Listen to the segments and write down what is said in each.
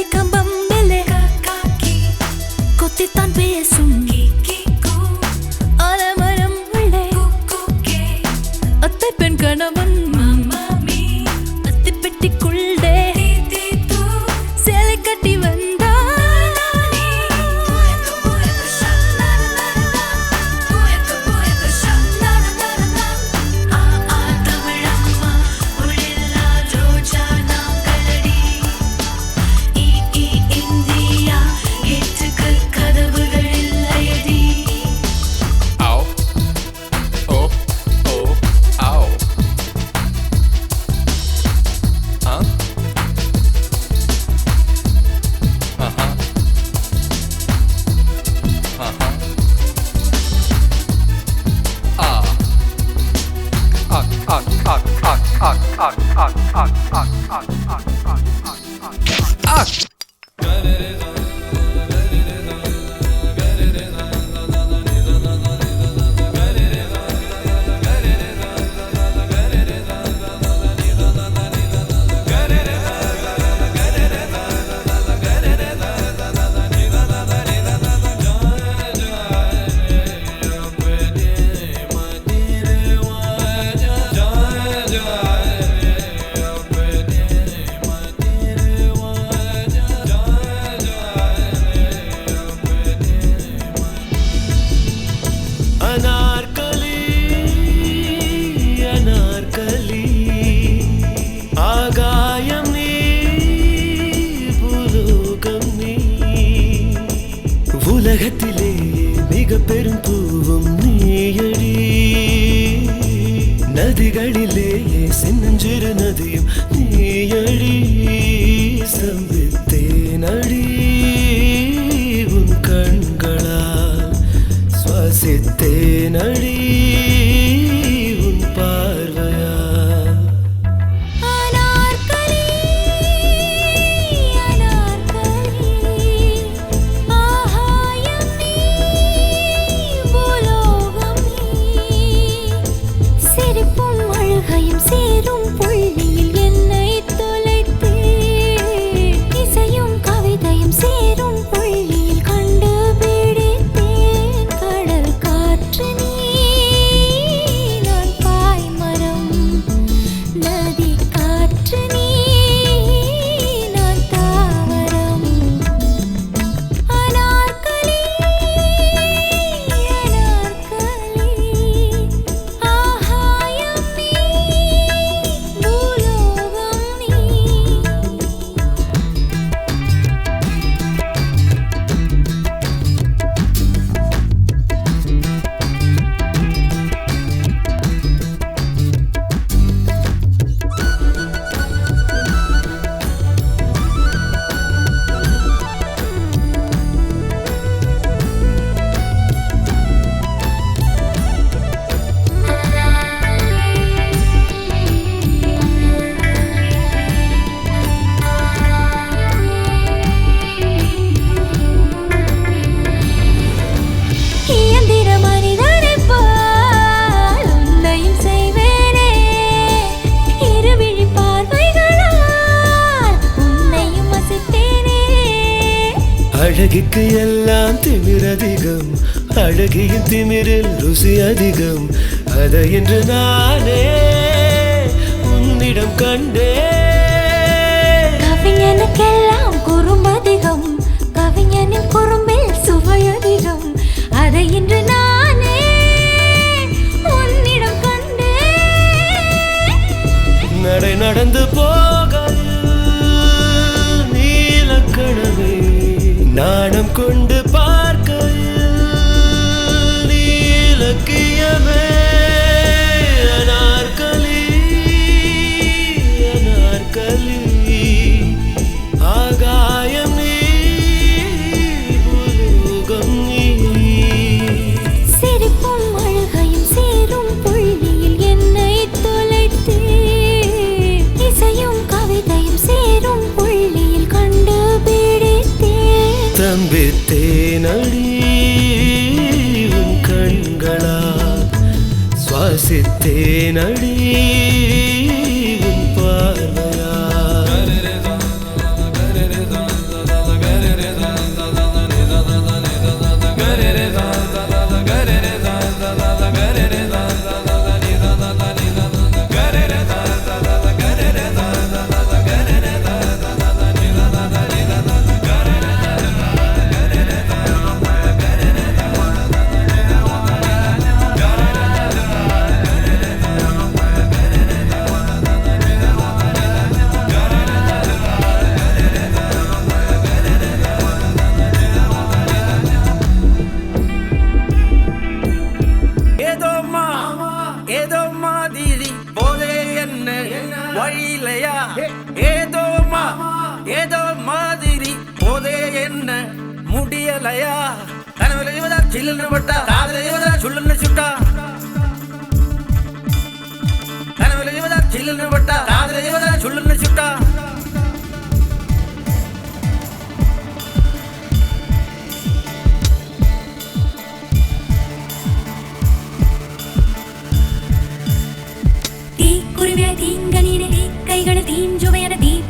கம்பம் மேலே கொத்தித்தான் பேசும் ஆலமரம் உள்ளே அத்தை பெண் கணவன் அத்திப்பெட்டிக்குள்ளே சேலை கட்டி வந்தா உலகத்திலே மிக பெரும் பூவும் நீயடி நதிகளிலே சின்னஞ்சிறு நதியும் நீயடி சம்பித்தேனடி உன் கண்களால் சுவாசித்தேனடி உன் பார்வையால் சேரும் புள்ளியில் என்னை தொலைத்தே இசையும் கவிதையும் சேரும் புள்ளியில் கண்டுபிடித்தேன் கடல் காற்று நீ நான் பாய்மரம் நதி காற்று நீ நான் தாவரம் அனார்கலி ஆகாயம் அழகுக்கு எல்லாம் திமிர் அதிகம் அழகியின் திமிரில் ருசி அதிகம் அதை என்று நானே உன்னிடம் கண்டே கவிஞனுக்கெல்லாம் குறும்பதிகம் கவிஞனின் குறும்பில் சுவை அதிகம் அதை இன்று நானே உன்னிடம் கண்டே நடை நடந்து போகையில் நீலக்கணமே நாணம் கொண்டு பார்க்கையில் நீலக்கியமே அனார்கலி அனார்கலி ஆகாயம் நீ பூலோகம் நீ சிரிப்பும் அழுகையும் சேரும் புள்ளியில் என்னை தொலைத்தே இசையும் கவிதையும் சேரும் புள்ளியில் கண்டுபிடித்தேன் தம்பித்தேனடி உன் கண்களால் சுவாசித்தேனடி உன் பார்வையால் முடியலையா கனவுல இவதா சில்லுன்னு பட்டா காதல இவதா சுள்ளுன்னு சுட்டா கனவுல இவதா சில்லுன்னு பட்டா காதல இவதா சுள்ளுன்னு சுட்டா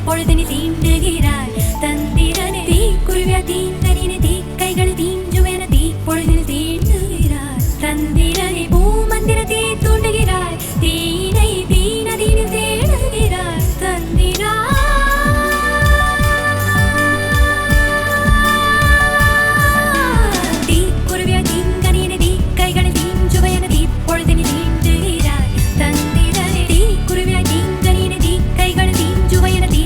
பொழுதினில் தீண்டுகிறாய் தந்திரனே தீ குருவியா தீந்தனினே தீ கைகள் தீஞ்சுவென தீ பொழுதினில் தீண்டுகிறாய் தந்திரனே பூமந்திர தீ தூண்டுகிறாய் தீனை தீனதீனில் தேடுகிறாய் தந்திரா தீ குருவியா தீங்கனினே தீ கைகள் தீஞ்சுவென தீ பொழுதினில் தீண்டுகிறாய் தந்திரனே தீ குருவியா தீங்கனினே தீ கைகள் தீஞ்சுவென தீ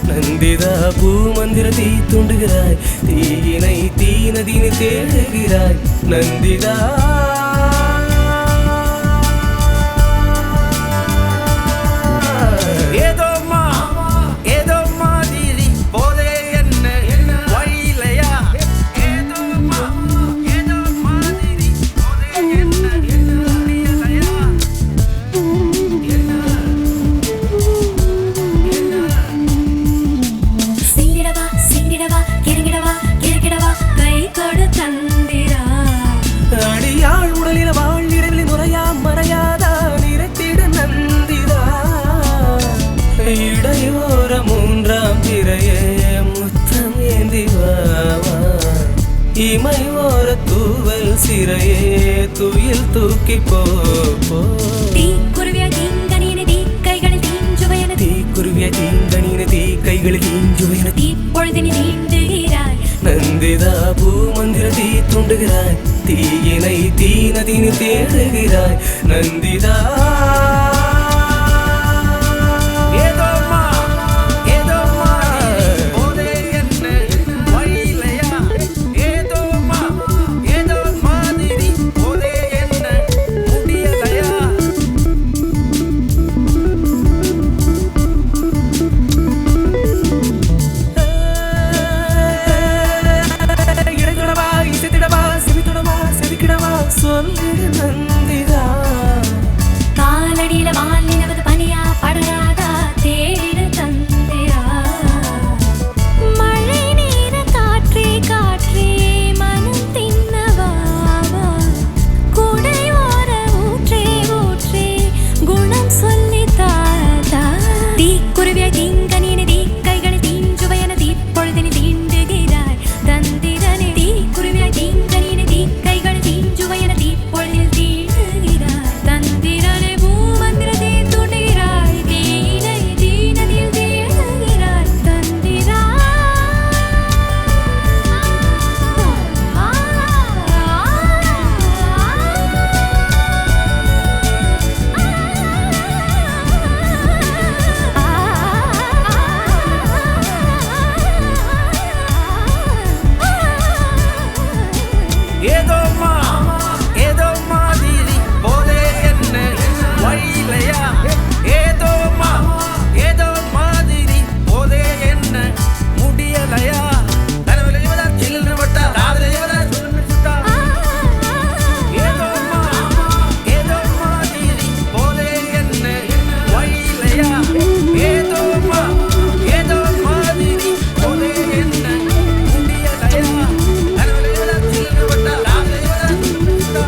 நந்திதா பூமந்திர தீ தூண்டுகிறாய் தீயினை தீனதீனி தேடுகிறாய் நந்திதா ஏதோ மாதிரி போதே என்ன வழியிலையா ஏதோ மாதிரி போதே என்ன முடியலையா அடியாள் உடலில வாழ்நிறவில் நுரையா மறையாதா நிறத்திடு நந்திதா இடையோர மூன்றாம் பிறையே முத்தம் ஏந்திவாவா இமை ஓர தூவல் சிறையே துயில் தூக்கி போ தீ குருவியா தீங்கனினே தீ கைகள் தீஞ்சுவென தீ குருவியா தீங்கனினே தீ கைகள் தீஞ்சுவென தீ பொழுதினில் தீண்டுகிறாய் நந்திதா பூமந்திர தீ தூண்டுகிறாய் தீயினை தீனதீனி தேடுகிறாய் நந்திதா ஏதோ மாதிரி போதே என்ன வழியிலையா ஏதோ மாதிரி போதே என்ன முடியலையா இடகடவா இசைத்திடவா செவித்தொடவா செதுக்கிடவா சொல்லிடு நந்திதா காலடியில வாலினவது பனியா படராதா தேடிடு தந்திரா மழை நீர காற்றே காற்றே மனம் தின்னவாவா குடையோர ஊற்றே ஊற்றே குணம் சொல்லி தாதா தீ குருவியா தீங்கனினே தீ கைகள் தீஞ்சுவென தீ பொழுதினில் தீண்டுகிறாய் தந்திரனே தீ குருவியா தீங்கனினே தீ கைகள் தீஞ்சுவென தீ பொழுதினில் தீண்டுகிறாய் தந்திரனே பூமந்திர தீ தூண்டுகிறாய் தீனை தீனதில் தேடுகிறாய் தந்திரா ஏதோ மாதிரி போதே என்ன வழியிலையா ஏதோ மாதிரி போதே என்ன முடியலையா கனவுல இவதா சில்லுன்னு பட்டா காதல இவதா சுள்ளுன்னு சுட்டா ஏதோ மாதிரி போதே என்ன வழியிலையா ஏதோ மாதிரி போதே என்ன முடியலையா கனவுல இவதா சில்லுன்னு பட்டா காதல இவதா சுள்ளுன்னு சுட்டா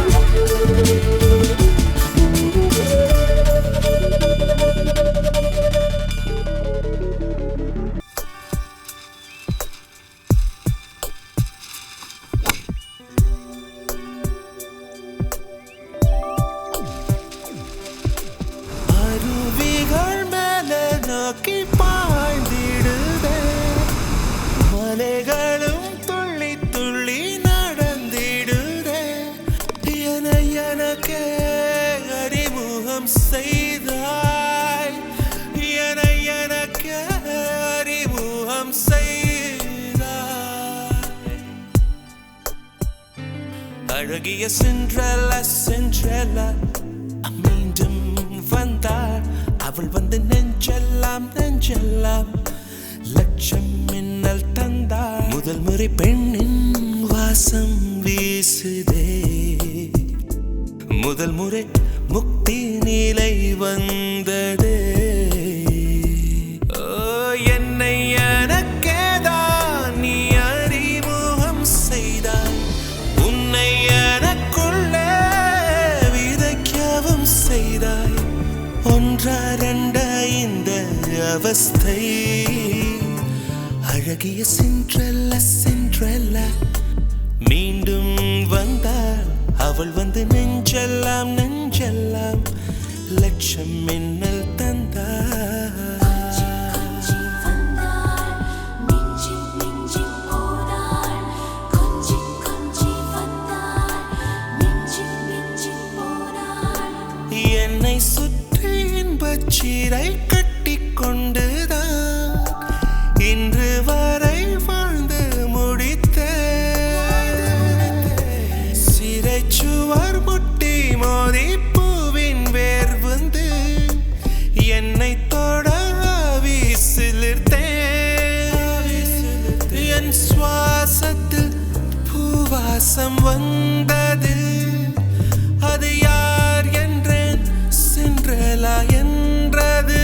அருவிகள் மேலே நோக்கி பாய்ந்திடுதே மலைகளும் துள்ளி துள்ளி நடந்திடுதே எனக்கே அறிமுகம் செய்தாய் எனக்கே அறிமுகம் செய்தாய் அழகிய சென்றல மீண்டும் வந்தாள் அவள் வந்து நெஞ்செல்லாம் லட்சம் மின்னல் தந்தாள் முதல் முறை பெண்ணின் வாசம் வீசுதே, முதல் முறை முக்தி நிலை வந்ததே. என்னை எனக்கேதான் நீ அறிமுகம் செய்தாய், உன்னை எனக்குள்ளே விதைக்கவும் செய்தாய். ஒன்றா ரெண்டா இந்த அவஸ்தை, அழகிய சிண்ட்ரெல்லா சிண்ட்ரெல்லா மீண்டும் வந்தாள். அவள் வந்து நெஞ்செல்லாம் நெஞ்செல்லாம் லட்சம் மின்னல் தந்தாள். என்னை சுற்றி இன்பச் சீரை கட்டி கொண்டுதான் இன்று வரை வாழ்ந்து முடித்த. சிறைச்சுவர் முட்டி மோதி பூவின் வேர் வந்து என்னை தொட வீசிலிர்த்தேன். என் சுவாசத்தில் பூவாசம் வந்தது, அது யார் என்றேன் சிண்ட்ரெல்லா என்றது.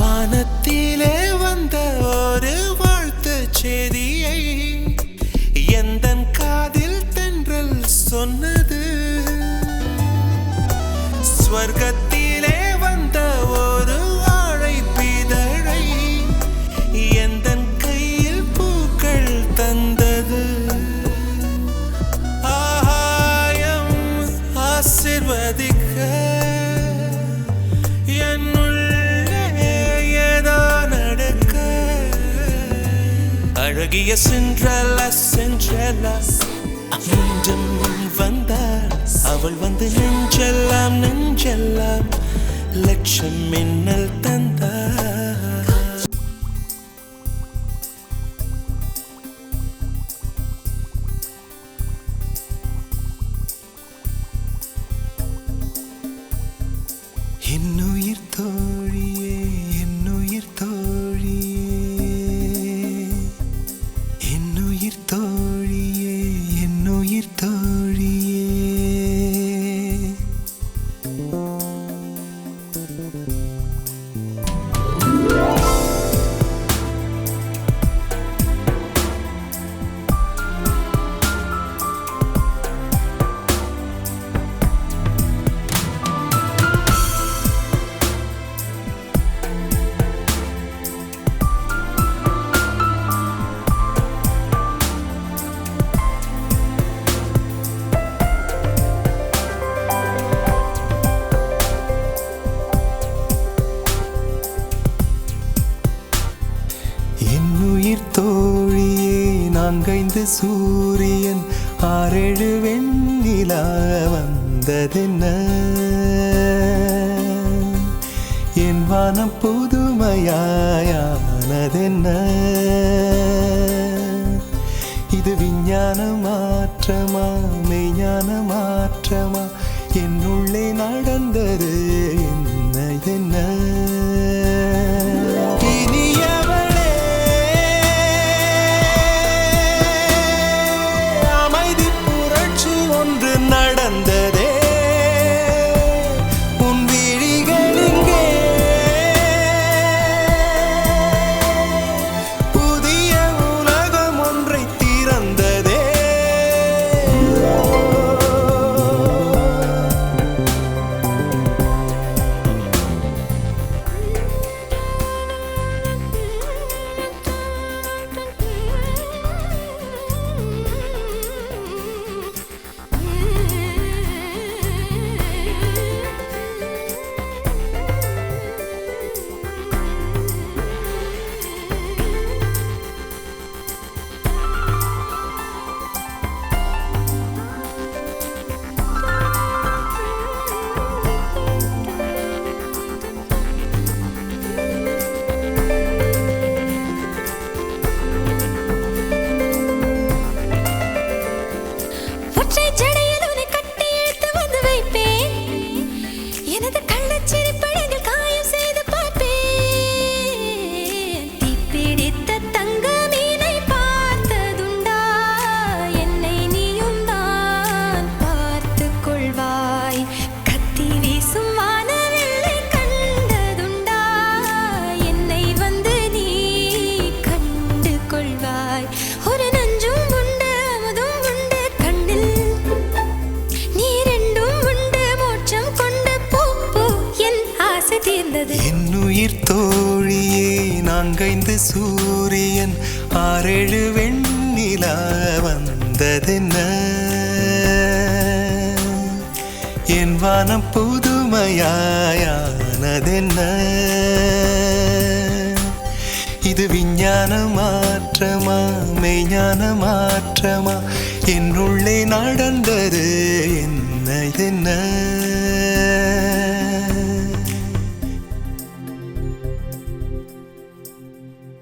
வானத்திலே வந்த ஒரு வாழ்த்து செய்தியை எந்தன் காதில் தென்றல் சொன்னது. ஸ்வர்க்கத்திலே வந்த ஒரு அழைப்பிதழை எந்தன் கையில் பூக்கள் தந்தது. ஆகாயம் ஆசிர்வதிக்க அழகிய சிண்ட்ரெல்லா சிண்ட்ரெல்லா மீண்டும் வந்தாள். அவள் வந்து நெஞ்செல்லாம் நெஞ்செல்லாம் லட்சம் மின்னல் தந்தாள். என்னுயிர் தோழியே என்னுயிர் தோழியே, என்னுயிர் தோழியே என்னுயிர் தோழியே. என்னுயிர் தோழியே நான்கைந்து சூரியன் ஆறேழு வெண்ணிலா வந்ததென்ன, என் வானம் புதுமையானதென்ன. இது விஞ்ஞான மாற்றமா மெய்ஞான மாற்றமா, என்னுள்ளே நடந்தது என்ன என்ன. நடந்ததே உன் விழிகளிங்கே, புதிய உலகம் ஒன்றை திறந்ததே. உயிர் தோழியே நான்கைந்து சூரியன் ஆறேழு வெண்ணிலா வந்ததென்ன என் வானம் புதுமையாயானதென்ன இது விஞ்ஞான மாற்றமா மெய்ஞான மாற்றமா என்னுள்ளே நடந்தது என்ன